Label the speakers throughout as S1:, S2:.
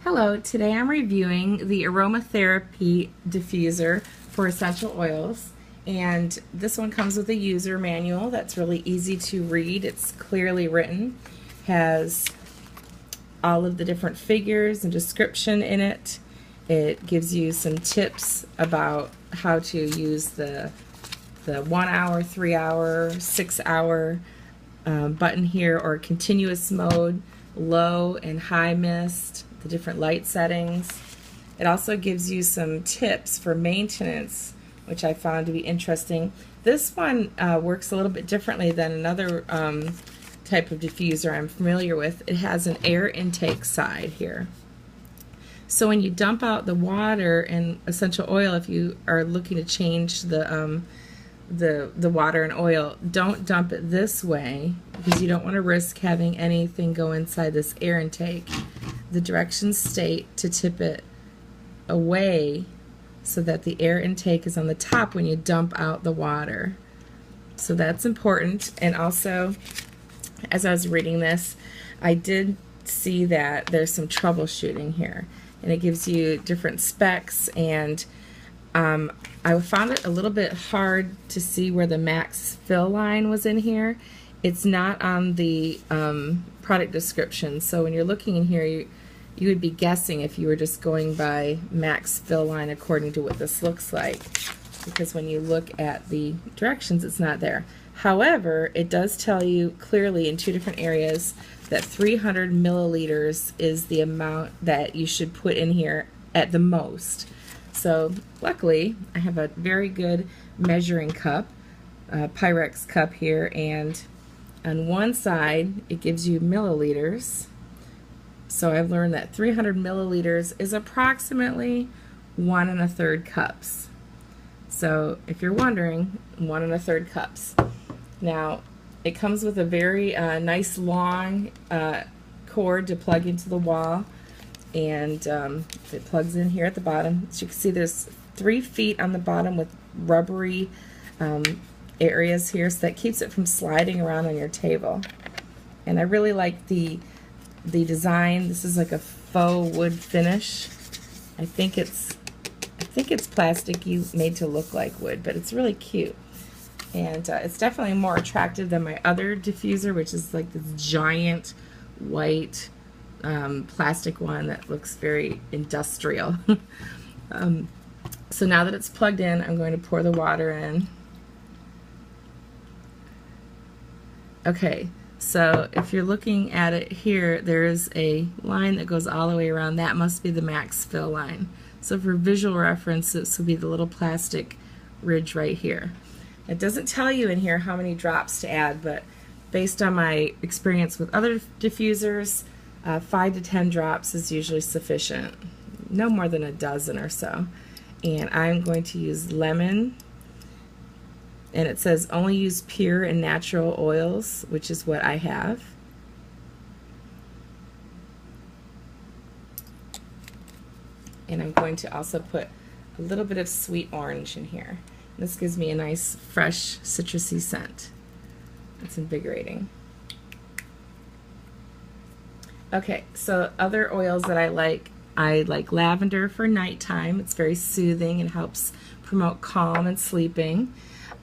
S1: Hello, today I'm reviewing the Aromatherapy diffuser for essential oils, and this one comes with a user manual that's really easy to read. It's clearly written, has all of the different figures and description in it. It gives you some tips about how to use the 1 hour, 3 hour, 6 hour button here, or continuous mode, low and high mist, the different light settings. It also gives you some tips for maintenance, which I found to be interesting. This one works a little bit differently than another type of diffuser I'm familiar with. It has an air intake side here. So when you dump out the water and essential oil, if you are looking to change the water and oil, don't dump it this way because you don't want to risk having anything go inside this air intake. The directions state to tip it away so that the air intake is on the top when you dump out the water. So that's important. And also, as I was reading this, I did see that there's some troubleshooting here, and it gives you different specs, and I found it a little bit hard to see where the max fill line was in here. It's not on the product description, so when you're looking in here, you would be guessing if you were just going by max fill line according to what this looks like, because when you look at the directions, it's not there. However, it does tell you clearly in two different areas that 300 milliliters is the amount that you should put in here at the most. So luckily, I have a very good measuring cup, Pyrex cup here, and on one side it gives you milliliters. So I've learned that 300 milliliters is approximately 1 1/3 cups. So if you're wondering, 1 1/3 cups. Now it comes with a very nice long cord to plug into the wall, and it plugs in here at the bottom. As you can see, there's 3 feet on the bottom with rubbery areas here, so that keeps it from sliding around on your table. And I really like the design. This is like a faux wood finish. I think it's plasticky made to look like wood, but it's really cute. And it's definitely more attractive than my other diffuser, which is like this giant white plastic one that looks very industrial. So now that it's plugged in, I'm going to pour the water in. Okay, so if you're looking at it here, there is a line that goes all the way around. That must be the max fill line. So for visual reference, this will be the little plastic ridge right here. It doesn't tell you in here how many drops to add, but based on my experience with other diffusers, 5 to 10 drops is usually sufficient. No more than a dozen or so. And I'm going to use lemon, and it says only use pure and natural oils, which is what I have. And I'm going to also put a little bit of sweet orange in here. This gives me a nice fresh citrusy scent. It's invigorating. Okay, so other oils that I like lavender for nighttime. It's very soothing and helps promote calm and sleeping.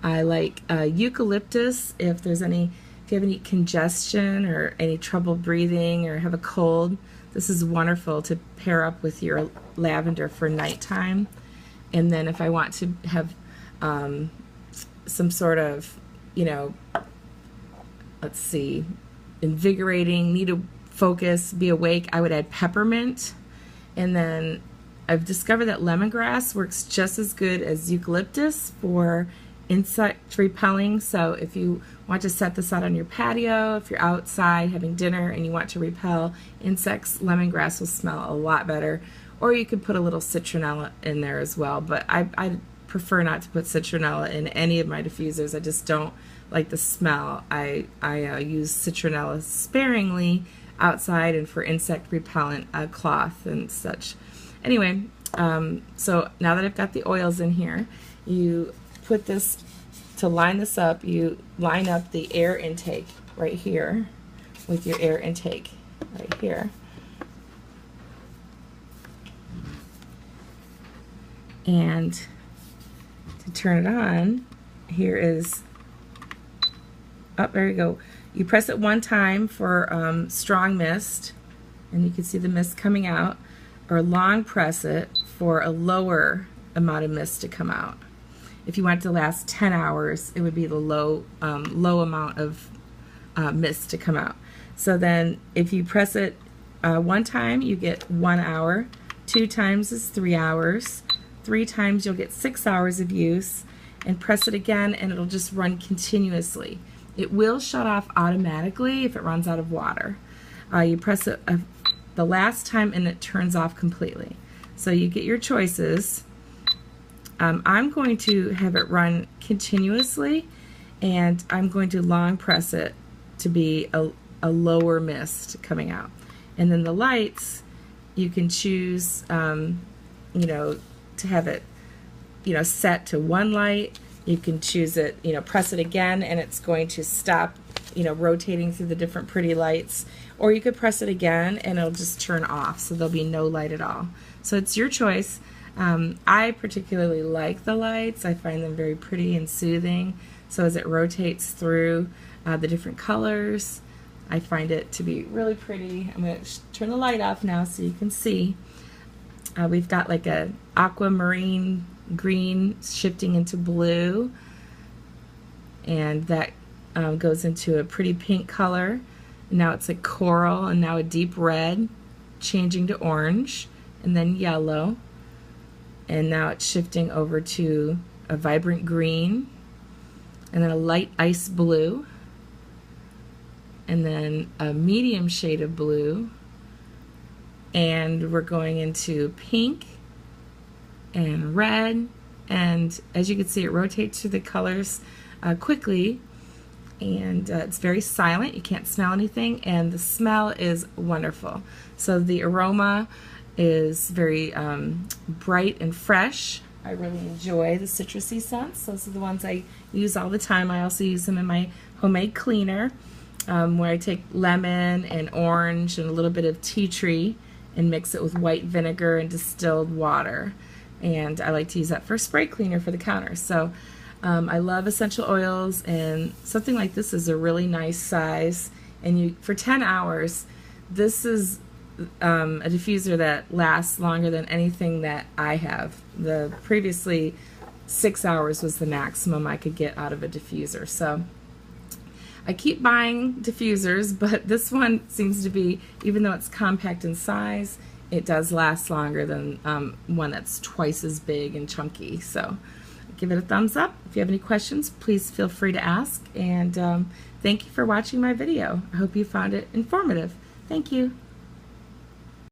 S1: I like eucalyptus if you have any congestion or any trouble breathing or have a cold. This is wonderful to pair up with your lavender for nighttime. And then if I want to have some sort of, let's see, invigorating, need to focus, be awake, I would add peppermint. And then I've discovered that lemongrass works just as good as eucalyptus for insect repelling. So if you want to set this out on your patio, if you're outside having dinner and you want to repel insects, lemongrass will smell a lot better. Or you could put a little citronella in there as well, but I prefer not to put citronella in any of my diffusers. I just don't like the smell. I use citronella sparingly outside and for insect repellent cloth and such. Anyway, so now that I've got the oils in here, you put this, to line this up, you line up the air intake right here with your air intake right here. And to turn it on, here is, oh, there you go. You press it one time for strong mist, and you can see the mist coming out, or long press it for a lower amount of mist to come out. If you want it to last 10 hours, it would be the low amount of mist to come out. So then if you press it one time, you get 1 hour, 2 times is 3 hours, 3 times you'll get 6 hours of use, and press it again and it'll just run continuously. It will shut off automatically if it runs out of water. You press it the last time and it turns off completely. So you get your choices. I'm going to have it run continuously, and I'm going to long press it to be a lower mist coming out. And then the lights, you can choose you know, to have it, you know, set to one light. You can choose it, you know, press it again and it's going to stop, you know, rotating through the different pretty lights, or you could press it again and it'll just turn off, so there'll be no light at all. So it's your choice. I particularly like the lights. I find them very pretty and soothing. So as it rotates through the different colors, I find it to be really pretty. I'm going to turn the light off now so you can see. We've got like a aquamarine green shifting into blue, and that goes into a pretty pink color. Now it's like coral, and now a deep red, changing to orange, and then yellow, and now it's shifting over to a vibrant green, and then a light ice blue, and then a medium shade of blue, and we're going into pink and red, and as you can see, it rotates through the colors quickly, and it's very silent. You can't smell anything, and the smell is wonderful. So the aroma is very bright and fresh. I really enjoy the citrusy scents. Those are the ones I use all the time. I also use them in my homemade cleaner, where I take lemon and orange and a little bit of tea tree and mix it with white vinegar and distilled water. And I like to use that for spray cleaner for the counter. So I love essential oils, and something like this is a really nice size. And you, for 10 hours, this is a diffuser that lasts longer than anything that I have. The previously 6 hours was the maximum I could get out of a diffuser. So I keep buying diffusers, but this one seems to be, even though it's compact in size, it does last longer than one that's twice as big and chunky. So give it a thumbs up. If you have any questions, please feel free to ask. And thank you for watching my video. I hope you found it informative. Thank you.